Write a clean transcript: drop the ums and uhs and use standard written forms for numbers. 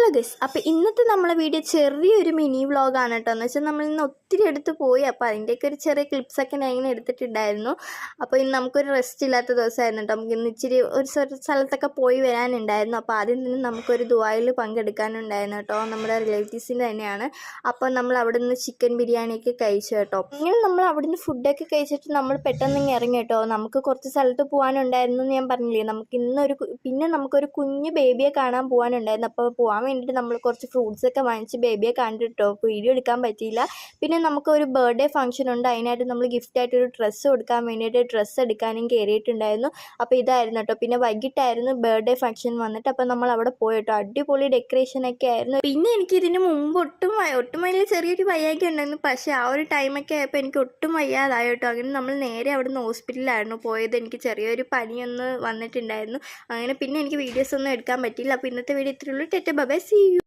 Hello guys, അപ്പോൾ ഇന്നത്തെ നമ്മളെ വീഡിയോ ചെറിയൊരു മിനി വ്ളോഗാണ് കേട്ടോ. എന്ന് വെച്ചാൽ നമ്മൾ ഇന്ന് ഒത്തിരി അടുത്ത് പോയി, അപ്പോൾ അതിൻ്റെയൊക്കെ ഒരു ചെറിയ ക്ലിപ്സൊക്കെ ഞാൻ ഇങ്ങനെ എടുത്തിട്ടുണ്ടായിരുന്നു. അപ്പോൾ ഇന്ന് നമുക്കൊരു റെസ്റ്റ് ഇല്ലാത്ത ദിവസമായിരുന്നു കേട്ടോ. നമുക്ക് ഇന്ന് ഇച്ചിരി ഒരു സ്ഥലത്തൊക്കെ പോയി വരാനുണ്ടായിരുന്നു. അപ്പോൾ ആദ്യം തന്നെ നമുക്കൊരു ദുബായിൽ പങ്കെടുക്കാനുണ്ടായിരുന്നു കേട്ടോ. നമ്മുടെ റിലേറ്റീവ്സിൻ്റെ തന്നെയാണ്. അപ്പോൾ നമ്മൾ അവിടെ നിന്ന് ചിക്കൻ ബിരിയാണിയൊക്കെ കഴിച്ചു കേട്ടോ. ഇങ്ങനെ നമ്മൾ അവിടെ നിന്ന് ഫുഡൊക്കെ കഴിച്ചിട്ട് നമ്മൾ പെട്ടെന്ന് ഇങ്ങനെ ഇറങ്ങി കേട്ടോ. നമുക്ക് കുറച്ച് സ്ഥലത്ത് പോകാനുണ്ടായിരുന്നു എന്ന് ഞാൻ പറഞ്ഞില്ലേ. പിന്നെ നമുക്കൊരു കുഞ്ഞ് ബേബിയെ കാണാൻ പോകാനുണ്ടായിരുന്നു. അപ്പോൾ പോകാൻ വേണ്ടിയിട്ട് നമ്മൾ കുറച്ച് ഫ്രൂട്ട്സൊക്കെ വാങ്ങിച്ച് ബേബിയെ കണ്ടിട്ടോ. വീഡിയോ എടുക്കാൻ പറ്റിയില്ല. പിന്നെ നമുക്കൊരു ബർത്ത്ഡേ ഫംഗ്ഷൻ ഉണ്ട്. അതിനായിട്ട് നമ്മൾ ഗിഫ്റ്റായിട്ടൊരു ഡ്രസ്സ് കൊടുക്കാൻ വേണ്ടിയിട്ട് ഡ്രസ്സ് എടുക്കാനും കയറിയിട്ടുണ്ടായിരുന്നു. അപ്പോൾ ഇതായിരുന്നു കേട്ടോ. പിന്നെ വൈകിട്ടായിരുന്നു ബർത്ത്ഡേ ഫംഗ്ഷൻ വന്നിട്ട്. അപ്പോൾ നമ്മൾ അവിടെ പോയി കേട്ടോ. അടിപൊളി ഡെക്കറേഷനൊക്കെ ആയിരുന്നു. പിന്നെ എനിക്ക് ഇതിന് മുമ്പ് ഒട്ടും വലിയ ചെറിയൊരു വയ്യായ്ക ഉണ്ടായിരുന്നു. പക്ഷേ ആ ഒരു ടൈമൊക്കെ ആയപ്പോൾ എനിക്ക് ഒട്ടും വയ്യാതായി കേട്ടോ. അങ്ങനെ നമ്മൾ നേരെ അവിടെ നിന്ന് ഹോസ്പിറ്റലിലായിരുന്നു പോയത്. എനിക്ക് ചെറിയൊരു പനിയൊന്ന് വന്നിട്ടുണ്ടായിരുന്നു. അങ്ങനെ പിന്നെ എനിക്ക് വീഡിയോസ് ഒന്നും എടുക്കാൻ പറ്റിയില്ല. അപ്പോൾ ഇന്നത്തെ വീഡിയോ ഇത്രയുള്ളൂ. Tata bye bye, see U.